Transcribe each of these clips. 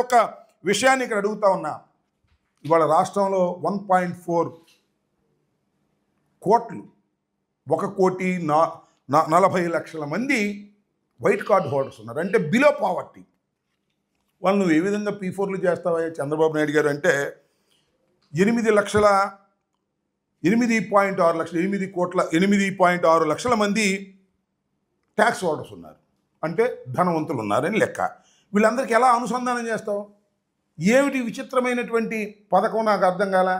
ఒక విషయాన్ని ఇక్కడ అడుగుతా ఉన్నా. ఇవాళ రాష్ట్రంలో 1.4 కోట్లు 1,40,00,000 మంది వైట్ కార్డ్ హోల్డర్స్ ఉన్నారు. అంటే బిలో పావర్టీ. వాళ్ళు నువ్వు ఏ విధంగా P4లు చేస్తావా చంద్రబాబు నాయుడు గారు అంటే 8.6 లక్షల మంది ట్యాక్స్ హోల్డర్స్ ఉన్నారు. అంటే ధనవంతులు ఉన్నారని లెక్క. వీళ్ళందరికీ ఎలా అనుసంధానం చేస్తావు? ఏమిటి విచిత్రమైనటువంటి పథకం నాకు అర్థం కాల.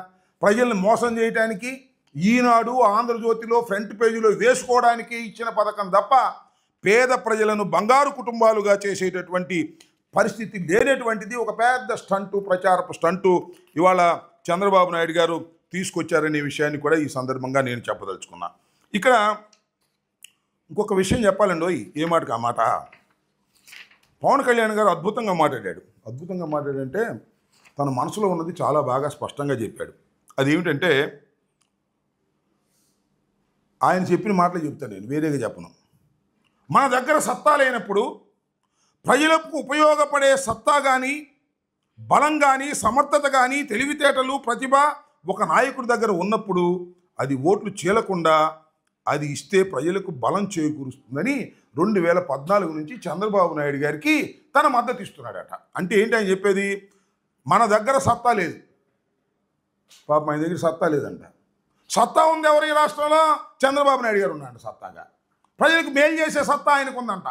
ప్రజల్ని మోసం చేయడానికి ఈనాడు ఆంధ్రజ్యోతిలో ఫ్రంట్ పేజీలో వేసుకోవడానికి ఇచ్చిన పథకం తప్ప పేద ప్రజలను బంగారు కుటుంబాలుగా చేసేటటువంటి పరిస్థితి లేనటువంటిది ఒక పెద్ద స్టంటు, ప్రచారపు స్టంటు ఇవాళ చంద్రబాబు నాయుడు గారు తీసుకొచ్చారనే విషయాన్ని కూడా ఈ సందర్భంగా నేను చెప్పదలుచుకున్నా. ఇక్కడ ఇంకొక విషయం చెప్పాలండి. ఏ మాటకు ఆ మాట. పవన్ కళ్యాణ్ గారు అద్భుతంగా మాట్లాడాడు. అద్భుతంగా మాట్లాడంటే తన మనసులో ఉన్నది చాలా బాగా స్పష్టంగా చెప్పాడు. అదేమిటంటే ఆయన చెప్పిన మాటలు చెప్తాను, నేను వేరేగా చెప్పను. మన దగ్గర సత్తా లేనప్పుడు ప్రజలకు ఉపయోగపడే సత్తా కానీ, బలం కానీ, సమర్థత కానీ, తెలివితేటలు, ప్రతిభ ఒక నాయకుడి దగ్గర ఉన్నప్పుడు అది ఓట్లు చీలకుండా అది ఇస్తే ప్రజలకు బలం చేకూరుస్తుందని 2014 నుంచి చంద్రబాబు నాయుడు గారికి తన మద్దతు ఇస్తున్నాడట. అంటే ఏంటి ఆయన చెప్పేది? మన దగ్గర సత్తా లేదు. పాపం ఆయన దగ్గర సత్తా లేదంట. సత్తా ఉంది ఎవరు ఈ రాష్ట్రంలో? చంద్రబాబు నాయుడు గారు ఉన్నాడు సత్తాగా. ప్రజలకు మేలు చేసే సత్తా ఆయనకు ఉందంట.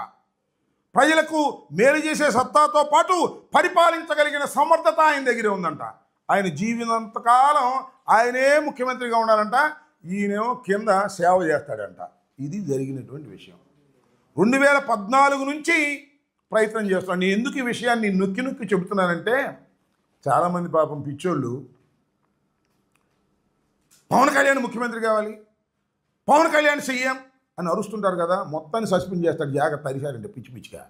ప్రజలకు మేలు చేసే సత్తాతో పాటు పరిపాలించగలిగిన సమర్థత ఆయన దగ్గరే ఉందంట. ఆయన జీవితంతకాలం ఆయనే ముఖ్యమంత్రిగా ఉండాలంట. ఈయనేమో కింద సేవ చేస్తాడంట. ఇది జరిగినటువంటి విషయం. 2014 నుంచి ప్రయత్నం చేస్తున్నాను. నేను ఎందుకు ఈ విషయాన్ని నొక్కి నొక్కి చెబుతున్నానంటే చాలామంది పాపం పిచ్చోళ్ళు పవన్ కళ్యాణ్ ముఖ్యమంత్రి కావాలి, పవన్ కళ్యాణ్ సీఎం అని అరుస్తుంటారు కదా. మొత్తాన్ని సస్పెండ్ చేస్తాడు. జాగ్రత్త అరిశారంటే పిచ్చి పిచ్చిగా.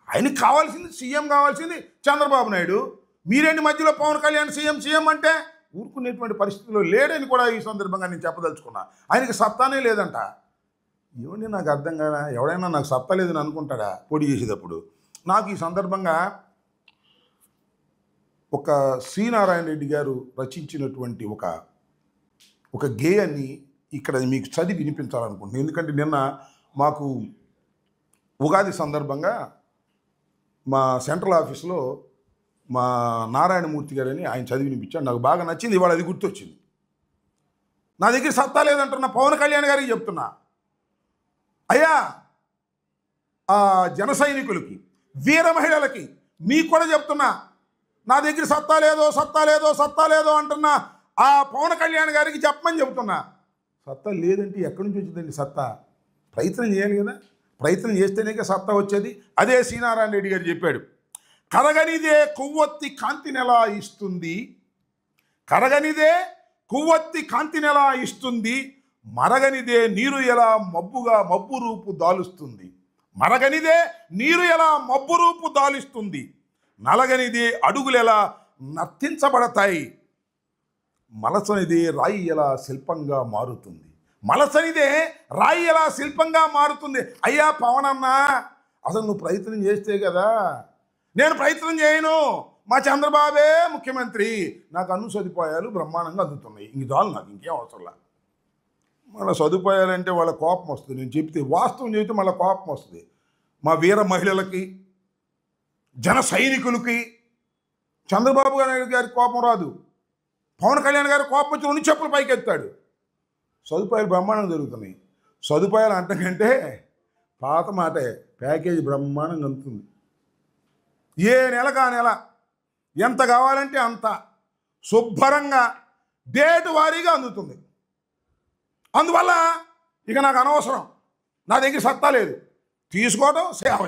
ఆయనకి కావాల్సింది సీఎం, కావాల్సింది చంద్రబాబు నాయుడు. మీరేంటి మధ్యలో పవన్ కళ్యాణ్ సీఎం అంటే ఊరుకునేటువంటి పరిస్థితుల్లో లేడని కూడా ఈ సందర్భంగా నేను చెప్పదలుచుకున్నా. ఆయనకి సత్తానే లేదంట. ఏమండి నాకు అర్థం కాదా? ఎవడైనా నాకు సత్తా లేదని అనుకుంటాడా పోటీ చేసేటప్పుడు? నాకు ఈ సందర్భంగా ఒక సి నారాయణ రెడ్డి గారు రచించినటువంటి ఒక గేయాన్ని ఇక్కడ మీకు చదివి వినిపించాలనుకుంటున్నాను. ఎందుకంటే నిన్న మాకు ఉగాది సందర్భంగా మా సెంట్రల్ ఆఫీస్లో మా నారాయణమూర్తి గారని ఆయన చదివి వినిపించాడు. నాకు బాగా నచ్చింది. ఇవాళ అది గుర్తొచ్చింది. నా దగ్గర సత్తా లేదంటున్నా పవన్ కళ్యాణ్ గారికి చెప్తున్నా. అయ్యా, ఆ జన సైనికులకి, వీర మహిళలకి మీకు కూడా చెప్తున్నా, నా దగ్గర సత్తా లేదో అంటున్నా ఆ పవన్ కళ్యాణ్ గారికి చెప్పమని చెబుతున్నా. సత్తా లేదంటే ఎక్కడి నుంచి వచ్చిందండి సత్తా? ప్రయత్నం చేయాలి కదా. ప్రయత్నం చేస్తేనే సత్తా వచ్చేది. అదే సి నారాయణ రెడ్డి గారు చెప్పాడు. కరగనిదే కొవ్వొత్తి కాంతినెలా ఇస్తుంది, కరగనిదే కొవ్వొత్తి కాంతినెలా ఇస్తుంది, మరగనిదే నీరు ఎలా మబ్బు రూపు దాలుస్తుంది, మరగనిదే నీరు ఎలా మబ్బు రూపు దాలుస్తుంది, నలగనిదే అడుగులెలా నర్తించబడతాయి, మలసనిదే రాయి ఎలా శిల్పంగా మారుతుంది, మలసనిదే రాయి ఎలా శిల్పంగా మారుతుంది. అయ్యా పవన్ అన్నా, అసలు నువ్వు ప్రయత్నం చేస్తే కదా. నేను ప్రయత్నం చేయను. మా చంద్రబాబే ముఖ్యమంత్రి. నాకు అన్ని సదుపాయాలు బ్రహ్మాండంగా అందుతున్నాయి. ఇంక చాలు, నాకు ఇంకేం అవసరంలా. మళ్ళీ సదుపాయాలంటే వాళ్ళ కోపం వస్తుంది. నేను చెప్తే వాస్తవం చెబితే మళ్ళీ కోపం వస్తుంది. మా వీర మహిళలకి, జన సైనికులకి చంద్రబాబు నాయుడు గారికి కోపం రాదు. పవన్ కళ్యాణ్ గారి కోపం వచ్చి 2 చెప్పులు పైకి ఎత్తాడు. సదుపాయాలు బ్రహ్మాండంగా జరుగుతున్నాయి. సదుపాయాలు అంటకంటే పాత మాటే, ప్యాకేజీ బ్రహ్మాండంగా అందుతుంది. ఏ నెలకా నెల ఎంత కావాలంటే అంత శుభ్రంగా డేటు వారీగా అందుతుంది. అందువల్ల ఇక నాకు అనవసరం. నా దగ్గర సత్తా లేదు. తీసుకోవటం సేవ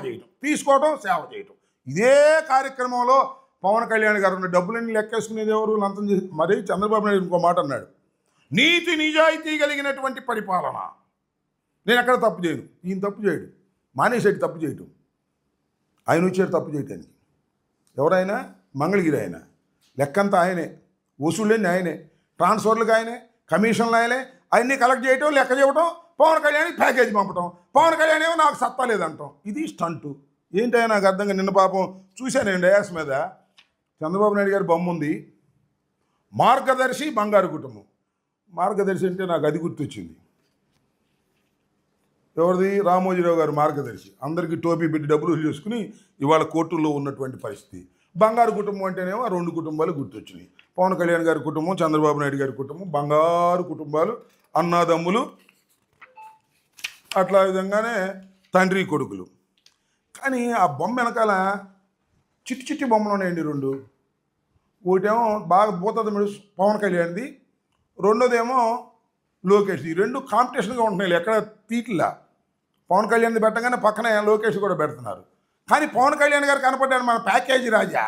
చేయటం. ఇదే కార్యక్రమంలో పవన్ కళ్యాణ్ గారు ఉన్న డబ్బులన్నీ లెక్కేసుకునేది ఎవరు? లంచం చేసి. మరి చంద్రబాబు నాయుడు ఇంకో మాట అన్నాడు, నీతి నిజాయితీ కలిగినటువంటి పరిపాలన. నేను ఎక్కడ తప్పు చేయను. ఈయన తప్పు చేయడు. మానేసేటి తప్పు చేయటం. ఆయన వచ్చాడు తప్పు చేయటానికి. ఎవరైనా మంగళగిరి ఆయన, లెక్కంతా ఆయనే, వసూళ్ళని ఆయనే, ట్రాన్స్ఫర్లకు ఆయనే, కమిషన్లు ఆయనే, అన్నీ కలెక్ట్ చేయటం, లెక్క చెప్పడం, పవన్ కళ్యాణ్కి ప్యాకేజీ పంపటం, పవన్ కళ్యాణ్ ఏమో నాకు సత్తా లేదంటాం. ఇది స్టంటు. ఏంటో నాకు అర్థంగా. నిన్న పాపం చూశాను నేను డయాస్ మీద చంద్రబాబు నాయుడు గారి బొమ్మ ఉంది, మార్గదర్శి బంగారు కుటుంబం. మార్గదర్శి అంటే నాకు అది గుర్తొచ్చింది. ఎవరిది? రామోజీరావు గారు మార్గదర్శి. అందరికీ టోపీ పెట్టి డబ్బులు చేసుకుని ఇవాళ కోర్టుల్లో ఉన్నటువంటి పరిస్థితి. బంగారు కుటుంబం అంటేనేమో ఆ రెండు కుటుంబాలు గుర్తొచ్చినాయి. పవన్ కళ్యాణ్ గారి కుటుంబం, చంద్రబాబు నాయుడు గారి కుటుంబం, బంగారు కుటుంబాలు, అన్నాదమ్ములు, అట్లా విధంగానే తండ్రి కొడుకులు. కానీ ఆ బొమ్మ వెనకాల చిట్టి చిట్టి బొమ్మలు ఉన్నాయండి రెండు. ఒకటేమో బాగా భూతదముడు పవన్ కళ్యాణ్ది, రెండోదేమో లోకేష్ది. ఈ రెండు కాంపిటీషన్గా ఉంటున్నాయి, ఎక్కడ తీట్లా. పవన్ కళ్యాణ్ది పెట్టగానే పక్కన లోకేష్ కూడా పెడుతున్నారు. కానీ పవన్ కళ్యాణ్ గారు కనపడ్డాడు మన ప్యాకేజీ రాజా,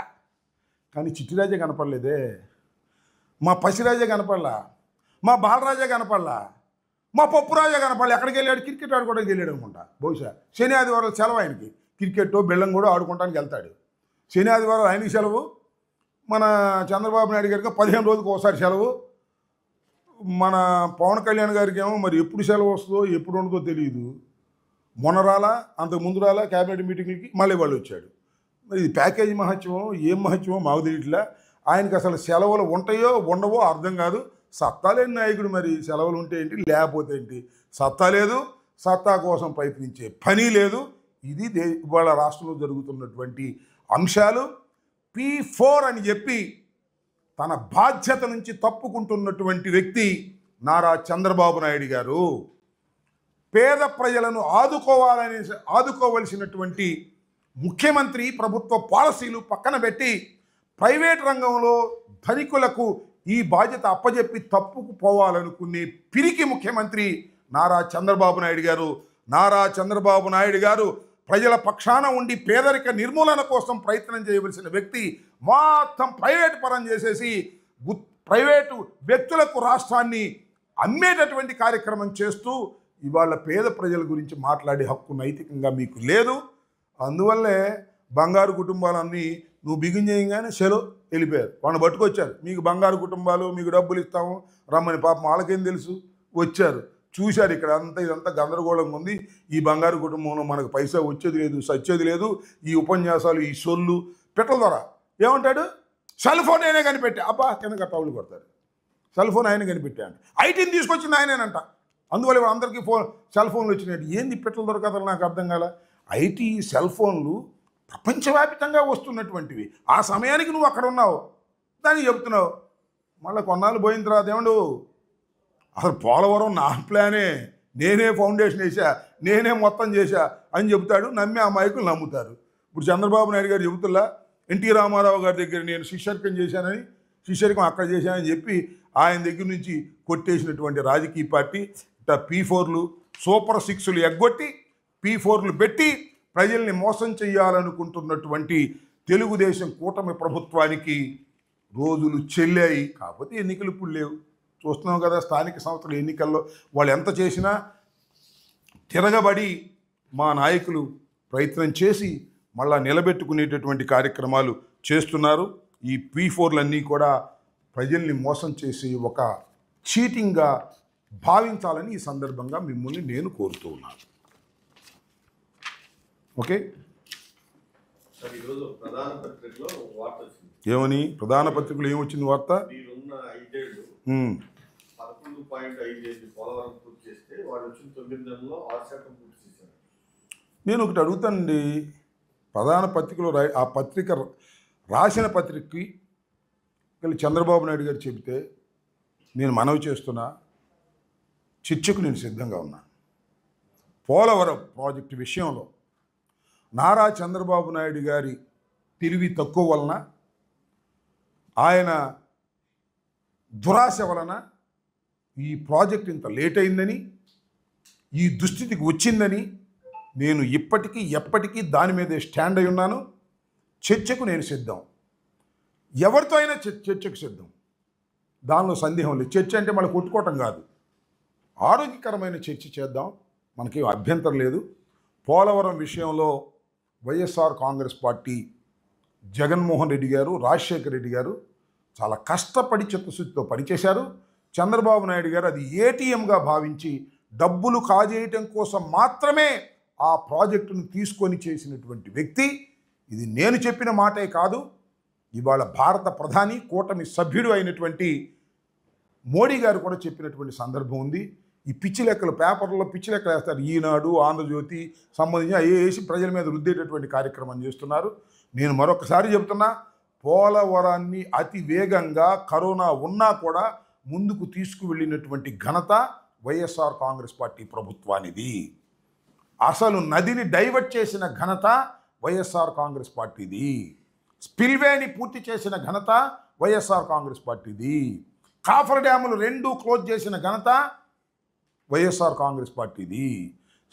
కానీ చిట్టి రాజా కనపడలేదే, మా పసిరాజా కనపడలా, మా బాలరాజా కనపడలా, మా పప్పు రాజా కనపడలే. ఎక్కడికి వెళ్ళాడు? క్రికెట్ ఆడుకోవడానికి వెళ్ళాడు అనుకుంటా. బహుశా శని ఆదివారం సెలవు ఆయనకి, క్రికెట్ బెల్లం కూడా ఆడుకోవడానికి వెళ్తాడు. శని ఆదివారం ఆయనకి సెలవు, మన చంద్రబాబు నాయుడు గారికి 15 రోజులకు ఒకసారి సెలవు, మన పవన్ కళ్యాణ్ గారికి ఏమో మరి ఎప్పుడు సెలవు వస్తుందో ఎప్పుడు ఉండదో తెలియదు. మొన్న రాలా, అంతకు ముందు రాలా క్యాబినెట్ మీటింగ్కి, మళ్ళీ వాళ్ళు వచ్చాడు. మరి ఇది ప్యాకేజీ మహత్యమో ఏం మహత్యమో మాకు తెలియట్లా. ఆయనకి అసలు సెలవులు ఉంటాయో ఉండవో అర్థం కాదు. సత్తా లేని నాయకుడు, మరి సెలవులు ఉంటే ఏంటి లేకపోతే ఏంటి? సత్తా లేదు, సత్తా కోసం ప్రయత్నించే పని లేదు. ఇది ఇవాళ రాష్ట్రంలో జరుగుతున్నటువంటి అంశాలు. P4 అని చెప్పి తన బాధ్యత నుంచి తప్పుకుంటున్నటువంటి వ్యక్తి నారా చంద్రబాబు నాయుడు గారు. పేద ప్రజలను ఆదుకోవలసినటువంటి ముఖ్యమంత్రి ప్రభుత్వ పాలసీలు పక్కన పెట్టి ప్రైవేట్ రంగంలో ధనికులకు ఈ బాధ్యత అప్పజెప్పి తప్పుకుపోవాలనుకునే పిరికి ముఖ్యమంత్రి నారా చంద్రబాబు నాయుడు గారు. నారా చంద్రబాబు నాయుడు గారు ప్రజల పక్షాన ఉండి పేదరిక నిర్మూలన కోసం ప్రయత్నం చేయవలసిన వ్యక్తి మొత్తం ప్రైవేట్ పరం చేసేసి ప్రైవేటు వ్యక్తులకు రాష్ట్రాన్ని అమ్మేటటువంటి కార్యక్రమం చేస్తూ ఇవాళ పేద ప్రజల గురించి మాట్లాడే హక్కు నైతికంగా మీకు లేదు. అందువల్లే బంగారు కుటుంబాలన్నీ నువ్వు బిగిన్ చేయగానే సెలవు వెళ్ళిపోయారు. వాళ్ళని పట్టుకొచ్చారు, మీకు బంగారు కుటుంబాలు, మీకు డబ్బులు ఇస్తాము రమ్మని. పాపం వాళ్ళకేం తెలుసు, వచ్చారు, చూశారు ఇక్కడ అంతా ఇదంతా గందరగోళంగా ఉంది, ఈ బంగారు కుటుంబంలో మనకు పైసా వచ్చేది లేదు, సచ్చేది లేదు. ఈ ఉపన్యాసాలు, ఈ సొల్లు పెట్టల ద్వారా ఏమంటాడు? సెల్ ఫోన్ ఆయనే కనిపెట్టా. అబ్బా కింద టౌలు కొడతారు. సెల్ ఫోన్ ఆయన కనిపెట్టా అంటే ఐటీని తీసుకొచ్చింది ఆయనేనంట. అందువల్ల అందరికీ సెల్ ఫోన్లు వచ్చినాయి. ఏంది పెట్టల దొరకదని నాకు అర్థం కాల. ఐటీ సెల్ ఫోన్లు ప్రపంచవ్యాప్తంగా వస్తున్నటువంటివి. ఆ సమయానికి నువ్వు అక్కడ ఉన్నావు, దాన్ని చెప్తున్నావు. మళ్ళీ కొన్నాళ్ళు పోయిన తర్వాత ఏమండు, అసలు పోలవరం నా ప్లానే, నేనే ఫౌండేషన్ వేసా, నేనే మొత్తం చేశా అని చెబుతాడు. నమ్మి ఆ మైకులు నమ్ముతారు. ఇప్పుడు చంద్రబాబు నాయుడు గారు చెబుతున్నా ఎన్టీ రామారావు గారి దగ్గర నేను శిష్యర్కం చేశానని, శిష్యర్కం అక్కడ చేశానని చెప్పి ఆయన దగ్గర నుంచి కొట్టేసినటువంటి రాజకీయ పార్టీ P4లు, సూపర్ 6లు ఎగ్గొట్టి P4లు పెట్టి ప్రజల్ని మోసం చేయాలనుకుంటున్నటువంటి తెలుగుదేశం కూటమి ప్రభుత్వానికి రోజులు చెల్లాయి. కాకపోతే ఎన్నికలు ఇప్పుడు లేవు, చూస్తున్నాం కదా. స్థానిక సంస్థల ఎన్నికల్లో వాళ్ళు ఎంత చేసినా తిరగబడి మా నాయకులు ప్రయత్నం చేసి మళ్ళా నిలబెట్టుకునేటటువంటి కార్యక్రమాలు చేస్తున్నారు. ఈ P4లన్నీ కూడా ప్రజల్ని మోసం చేసి ఒక చీటింగ్గా భావించాలని ఈ సందర్భంగా మిమ్మల్ని నేను కోరుతూ ఉన్నాను. ఓకే, ఏమని ప్రధాన పత్రికలో ఏమొచ్చింది వార్త? నేను ఒకటి అడుగుతానండి. ప్రధాన పత్రికలో ఆ పత్రిక రాసిన పత్రికకి చంద్రబాబు నాయుడు గారు చెబితే నేను మనవి చేస్తున్నా, చర్చకు నేను సిద్ధంగా ఉన్నాను. పోలవరం ప్రాజెక్టు విషయంలో నారా చంద్రబాబు నాయుడు గారి తెలివి తక్కువ వలన, ఆయన దురాశ వలన ఈ ప్రాజెక్ట్ ఇంత లేట్ అయిందని, ఈ దుస్థితికి వచ్చిందని నేను ఇప్పటికీ ఎప్పటికీ దాని మీదే స్టాండ్ అయి ఉన్నాను. చర్చకు నేను సిద్ధం, ఎవరితో అయినా చర్చకు సిద్ధం, దానిలో సందేహం లేదు. చర్చ అంటే మళ్ళీ కొట్టుకోవటం కాదు, ఆరోగ్యకరమైన చర్చ చేద్దాం, మనకి అభ్యంతరం లేదు. పోలవరం విషయంలో వైఎస్ఆర్ కాంగ్రెస్ పార్టీ జగన్మోహన్ రెడ్డి గారు, రాజశేఖర రెడ్డి గారు చాలా కష్టపడి చిత్తశుద్ధితో పనిచేశారు. చంద్రబాబు నాయుడు గారు అది ఏటీఎంగా భావించి డబ్బులు కాజేయటం కోసం మాత్రమే ఆ ప్రాజెక్టును తీసుకొని చేసినటువంటి వ్యక్తి. ఇది నేను చెప్పిన మాటే కాదు, ఇవాళ భారత ప్రధాని కూటమి సభ్యుడు అయినటువంటి మోడీ గారు కూడా చెప్పినటువంటి సందర్భం ఉంది. ఈ పిచ్చి లెక్కలు పేపర్లో పిచ్చి లెక్కలు వేస్తారు. ఈనాడు, ఆంధ్రజ్యోతి సంబంధించి అవి వేసి ప్రజల మీద రుద్దేటటువంటి కార్యక్రమం చేస్తున్నారు. నేను మరొకసారి చెబుతున్నా, పోలవరాన్ని అతి వేగంగా కరోనా ఉన్నా కూడా ముందుకు తీసుకువెళ్ళినటువంటి ఘనత వైఎస్ఆర్ కాంగ్రెస్ పార్టీ ప్రభుత్వానిది. అసలు నదిని డైవర్ట్ చేసిన ఘనత వైఎస్ఆర్ కాంగ్రెస్ పార్టీది. స్పిల్వేని పూర్తి చేసిన ఘనత వైఎస్ఆర్ కాంగ్రెస్ పార్టీది. కాఫర్ డ్యాములు 2 క్లోజ్ చేసిన ఘనత వైఎస్ఆర్ కాంగ్రెస్ పార్టీది.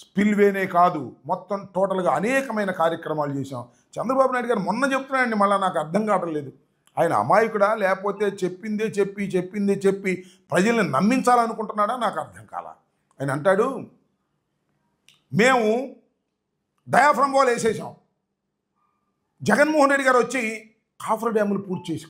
స్పిల్వేనే కాదు, మొత్తం టోటల్గా అనేకమైన కార్యక్రమాలు చేశాం. చంద్రబాబు నాయుడు గారు మొన్న చెప్తున్నాడండి, మళ్ళీ నాకు అర్థం కావడం లేదు. ఆయన అమాయకుడా లేకపోతే చెప్పిందే చెప్పి ప్రజల్ని నమ్మించాలనుకుంటున్నాడా నాకు అర్థం కాల. ఆయన అంటాడు, మేము డయాఫ్రమ్ వాల్ వేసేసాం, జగన్మోహన్ రెడ్డి గారు వచ్చి కాఫర్ డ్యాములు పూర్తి చేసి